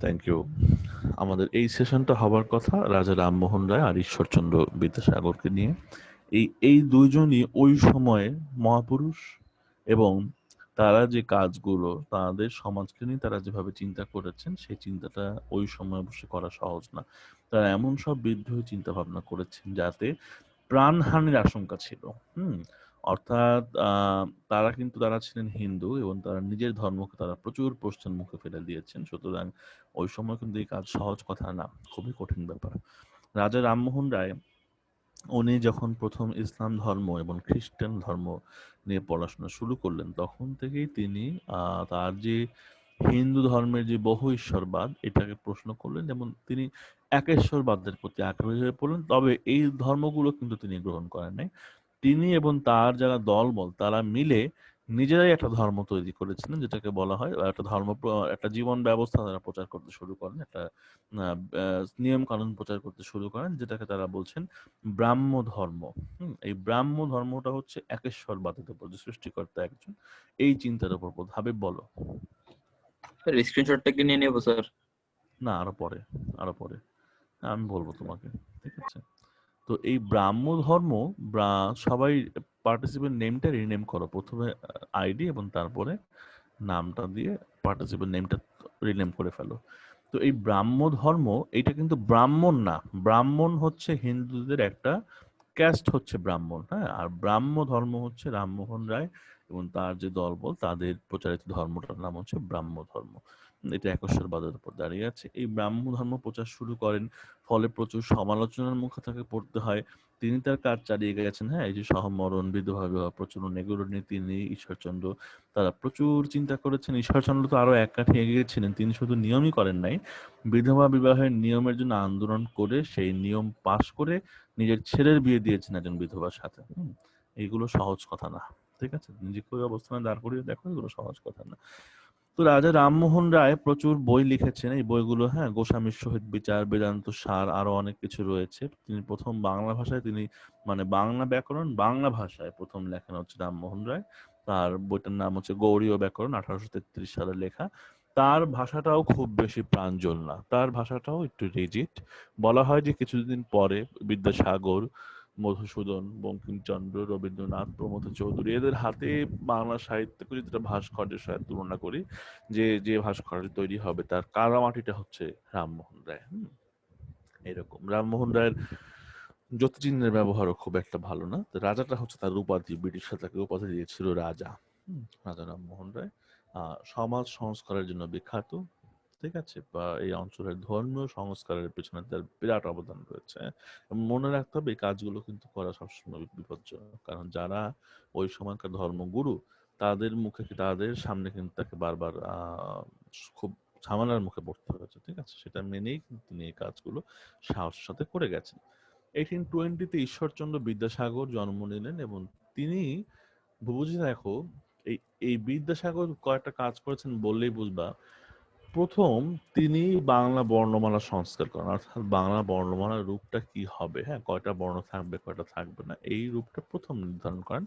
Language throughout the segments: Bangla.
Thank you. আমাদের এই সেশনটা হবার কথা রাজা রামমোহন রায় আর ঈশ্বরচন্দ্র বিদ্যাসাগরকে নিয়ে। এই দুইজনই ওই সময়ে মহাপুরুষ, এবং তারা যে কাজগুলো তাদের সমাজকে নিয়ে তারা যেভাবে চিন্তা করেছেন সেই চিন্তাটা ওই সময় অবশ্যই করা সহজ না। তারা এমন সব বিদ্রোহী চিন্তা ভাবনা করেছেন যাতে প্রাণহানির আশঙ্কা ছিল। হুম অর্থাৎ তারা ছিলেন হিন্দু এবং তারা নিজের ধর্মকে তারা প্রচুর প্রশ্নের মুখে ফেলে দিয়েছেন। সুতরাং ওই সময় কিন্তু এই কাজ সহজ কথা না, খুবই কঠিন ব্যাপার। রাজা রামমোহন রায় উনি যখন প্রথম ইসলাম ধর্ম এবং খ্রিস্টান ধর্ম নিয়ে পড়াশোনা শুরু করলেন, তখন থেকেই তিনি তার যে হিন্দু ধর্মের যে বহু ঈশ্বরবাদ এটাকে প্রশ্ন করলেন, এবং তিনি একেশ্বরবাদের প্রতি আগ্রহী হয়ে পড়লেন। তবে এই ধর্মগুলো কিন্তু তিনি গ্রহণ করেন নাই। তিনি এবং তার যারা দলবল তারা মিলে নিজেরাই একটা ধর্ম তৈরি করেছিলেন, যেটাকে বলা হয় একটা একটা জীবন ব্যবস্থা তারা প্রচার করতে শুরু করেন, একটা নিয়ম কানুন প্রচার করতে শুরু করেন, যেটাকে তারা বলছেন ব্রাহ্ম ধর্ম। এই ব্রাহ্ম ধর্মটা হচ্ছে একেশ্বরবাদের উপর, যে সৃষ্টিকর্তা একজন, এই চিন্তার উপর। হাবিব বলো। স্যার স্ক্রিনশটটা কি নিয়ে নেবো স্যার? না, আরো পরে আমি বলবো তোমাকে, ঠিক আছে? তো এই ব্রাহ্ম ধর্ম, সবাই পার্টিসিপেন্ট নেমটা রিনেম করো, প্রথমে আইডি এবং তারপরে নামটা দিয়ে পার্টিসিপেন্ট নেমটা রিনেম করে ফেলো। তো এই ব্রাহ্ম ধর্ম, এটা কিন্তু ব্রাহ্মণ না। ব্রাহ্মণ হচ্ছে হিন্দুদের একটা ক্যাস্ট, হচ্ছে ব্রাহ্মণ, হ্যাঁ। আর ব্রাহ্ম ধর্ম হচ্ছে রামমোহন রায় এবং তার যে দলবল তাদের প্রচারিত ধর্মটার নাম হচ্ছে ব্রাহ্ম ধর্ম। এটা একেশ্বরবাদের উপর দাঁড়িয়ে আছে। এই ব্রাহ্ম ধর্ম প্রচার শুরু করেন, ফলে প্রচুর সমালোচনার মুখে তাকে পড়তে হয়। তিনি তার কাজ চালিয়ে গেছেন, হ্যাঁ। এই যে সহমরণ, বিধবা বিবাহ প্রচলন, এগুলো নিয়ে তিনি, ঈশ্বরচন্দ্র, তারা প্রচুর চিন্তা করেছেন। ঈশ্বরচন্দ্র তো আরো এক কাঠি এগিয়ে ছিলেন, তিনি শুধু নিয়মই করেন নাই, বিধবা বিবাহের নিয়মের জন্য আন্দোলন করে সেই নিয়ম পাশ করে নিজের ছেলের বিয়ে দিয়েছেন একজন বিধবার সাথে। এইগুলো সহজ কথা না, ঠিক আছে? নিজেকে ওই অবস্থানে দাঁড় করিয়ে দেখো, এগুলো সহজ কথা না। তো রাজা রামমোহন রায় প্রচুর বই লিখেছেন। এই বইগুলো, হ্যাঁ, গোস্বামীর সহিত বিচার, বেদান্ত সার, আরো অনেক কিছু রয়েছে। তিনি প্রথম বাংলা ভাষায়, মানে বাংলা ব্যাকরণ বাংলা ভাষায় প্রথম লেখেন হচ্ছে রামমোহন রায়। তার বইটার নাম হচ্ছে গৌড়ীয় ব্যাকরণ, 1833 সালে লেখা। তার ভাষাটাও খুব বেশি প্রাঞ্জল না, তার ভাষাটাও একটু রিজিড। বলা হয় যে কিছুদিন পরে বিদ্যাসাগর, মধুসূদন, বঙ্কিমচন্দ্র, রবীন্দ্রনাথ, প্রমথ চৌধুরী, এদের হাতে বাংলা সাহিত্যকে যদি একটা ভাস্কর্যের সাথে তুলনা করি, যে ভাস্কর্য তৈরি হবে তার কারামাটিটা হচ্ছে রামমোহন রায়। এরকম রামমোহন রায়ের জ্যোতিচিহ্নের ব্যবহারও খুব একটা ভালো না। তো রাজাটা হচ্ছে তার উপাধি, ব্রিটিশরা তাকে উপাধি দিয়েছিল রাজা। রাজা রামমোহন রায় সমাজ সংস্কারের জন্য বিখ্যাত, ঠিক আছে? বা এই অঞ্চলের ধর্মীয় সংস্কারের পেছনে তার বিরাট অবদান রয়েছে। এবং মনে রাখতে হবে এই কাজগুলো কিন্তু করা সবসময় বিপজ্জনক, কারণ যারা ওই সময়কার ধর্মগুরু, তাদের সামনে কিন্তু তাকে বারবার খুব ঝামেলার মুখে পড়তে হয়েছে, ঠিক আছে? সেটা মেনেই কিন্তু তিনি এই কাজগুলো সাহসের সাথে করে গেছেন। 1820-তে ঈশ্বরচন্দ্র বিদ্যাসাগর জন্ম নিলেন, এবং তিনি, বুঝে দেখো, এই এই বিদ্যাসাগর কয়েকটা কাজ করেছেন বললেই বুঝবা। প্রথম তিনি বাংলা বর্ণমালা সংস্কার করেন, অর্থাৎ বাংলা বর্ণমালার রূপটা কি হবে, হ্যাঁ, কয়টা বর্ণ থাকবে কয়টা থাকবে না, এই রূপটা প্রথম নির্ধারণ করেন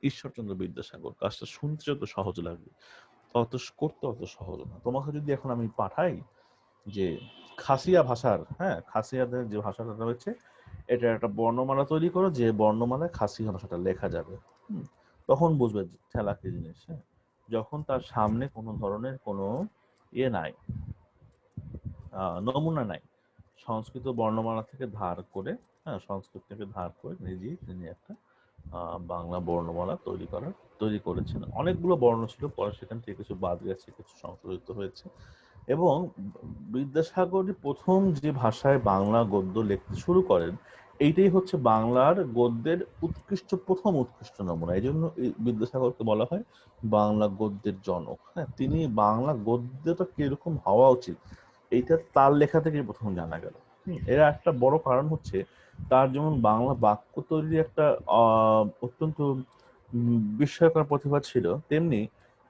ঈশ্বরচন্দ্র বিদ্যাসাগর। কাজটা শুনতে যত সহজ লাগবে, তত করতে অত সহজ না। তোমাকে যদি এখন আমি পাঠাই যে খাসিয়া ভাষার, হ্যাঁ, খাসিয়াদের যে ভাষাটা রয়েছে, এটা একটা বর্ণমালা তৈরি করো, যে বর্ণমালায় খাসিয়া ভাষাটা লেখা যাবে, তখন বুঝবে ঠেলা কি জিনিস, হ্যাঁ। যখন তার সামনে কোনো ধরনের কোনো নাই, নমুনা নাই, সংস্কৃত বর্ণমালা থেকে ধার করে, হ্যাঁ, সংস্কৃত থেকে ধার করে নিজেই তিনি একটা বাংলা বর্ণমালা তৈরি করেছেন। অনেকগুলো বর্ণ ছিল, পরে সেখান থেকে কিছু বাদ গেছে, কিছু সংশোধিত হয়েছে। এবং বিদ্যাসাগর প্রথম যে ভাষায় বাংলা গদ্য লিখতে শুরু করেন, এইটাই হচ্ছে বাংলার গদ্যের প্রথম উৎকৃষ্ট নমুনা। এই জন্য বিদ্যাসাগরকে বলা হয় বাংলা গদ্যের জনক, হ্যাঁ। তিনি বাংলা গদ্যটা কিরকম হওয়া উচিত এইটা তার লেখা থেকে প্রথম জানা গেল। এর একটা বড় কারণ হচ্ছে তার যেমন বাংলা বাক্য তৈরির একটা অত্যন্ত বিস্ময়কর প্রতিভা ছিল, তেমনি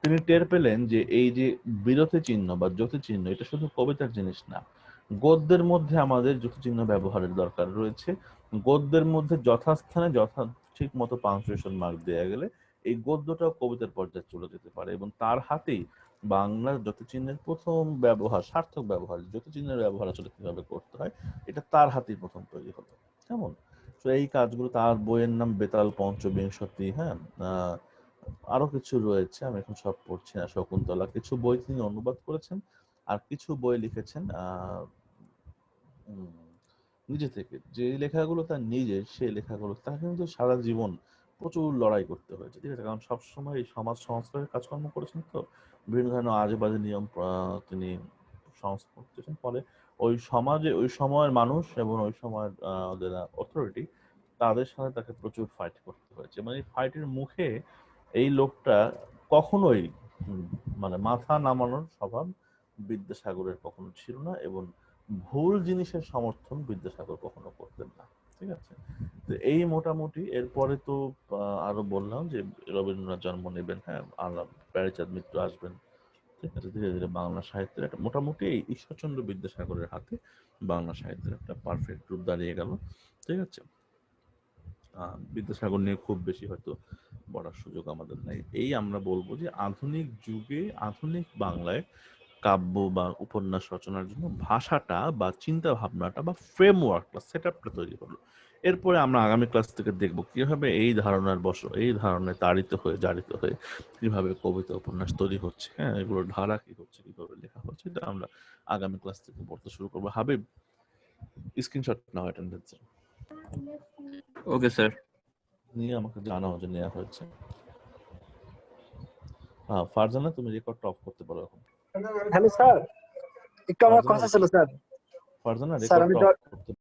তিনি টের পেলেন যে এই যে বিরতি চিহ্ন বা জ্যোতি চিহ্ন, এটা শুধু কবিতার জিনিস না। গদ্যের মধ্যে আমাদের জ্যোতি চিহ্ন ব্যবহারের দরকার রয়েছে। গদ্যের মধ্যে যথাস্থানে ঠিক মতো পাংচুয়েশন মার্ক দেওয়া গেলে এই গদ্যটাও কবিতার পর্যায়ে চলে যেতে পারে। এবং তার হাতেই বাংলার জ্যোতিচিহ্নের প্রথম ব্যবহার, সার্থক ব্যবহার, জ্যোতিচিহ্নের ব্যবহার আসলে কিভাবে করতে হয় এটা তার হাতেই প্রথম তৈরি হলো। কেমন? তো এই কাজগুলো, তার বইয়ের নাম বেতাল পঞ্চবিংশতি, হ্যাঁ। আরো কিছু রয়েছে, আমি এখন সব পড়ছি না। শকুন্তলা, কিছু বই তিনি অনুবাদ করেছেন, আর কিছু বই লিখেছেন নিজে থেকে। যে লেখাগুলো তার নিজের, সেই লেখাগুলো তার কিন্তু সারা জীবন প্রচুর লড়াই করতে হয়েছে, ঠিক আছে? কারণ সবসময় এই সমাজ সংস্কারের কাজকর্ম করেছেন, তো বিভিন্ন ধরনের আজে বাজে নিয়ম তিনি সংস্কার করতেছেন। ফলে ওই সমাজে ওই সময়ের মানুষ এবং ওই সময়ের যারা অথরিটি, তাদের সাথে তাকে প্রচুর ফাইট করতে হয়েছে। মানে এই ফাইটের মুখে এই লোকটা কখনোই মানে মাথা নামানোর স্বভাব বিদ্যাসাগরের কখনো ছিল না, এবং ভুল জিনিসের সমর্থন বিদ্যাসাগর কখনো করতেন না, ঠিক আছে? তো এই মোটামুটি। এরপরে তো আরো বললাম যে রবীন্দ্রনাথ জন্ম নেবেন, হ্যাঁ, আর প্যারীচাঁদ মিত্র আসবেন, ঠিক আছে? ধীরে ধীরে বাংলা সাহিত্যের একটা মোটামুটি এই ঈশ্বরচন্দ্র বিদ্যাসাগরের হাতে বাংলা সাহিত্যের একটা পারফেক্ট রূপ দাঁড়িয়ে গেল, ঠিক আছে? বিদ্যাসাগর নিয়ে খুব বেশি হয়তো বলার সুযোগ আমাদের নাই। এই আমরা বলবো যে আধুনিক যুগে আধুনিক বাংলায় কাব্য বা উপন্যাস রচনার জন্য ভাষাটা বা চিন্তা ভাবনাটা বা ফ্রেমওয়ার্ক বা সেট আপটা তৈরি হলো। এরপরে আমরা আগামী ক্লাস থেকে দেখবো কিভাবে এই ধারণায় জারিত হয়ে কিভাবে কবিতা উপন্যাস তৈরি হচ্ছে, হ্যাঁ, এগুলোর ধারা কি হচ্ছে, কিভাবে লেখা হচ্ছে, এটা আমরা আগামী ক্লাস থেকে পড়তে শুরু করবো। হাবিব, স্ক্রিনশট নাও অ্যাটেন্ডেন্স ওকে স্যার। নিয়ে আমাকে জানাও যে নেওয়া হয়েছে। হ্যাঁ, ফারজানা, তুমি রেকর্ডটা অফ করতে পারো এখন। হ্যালো স্যার, একটু আমার ফারজানা কথা ছিল স্যার। ফারজানা স্যার আমি রেকর্ডটা অফ করতে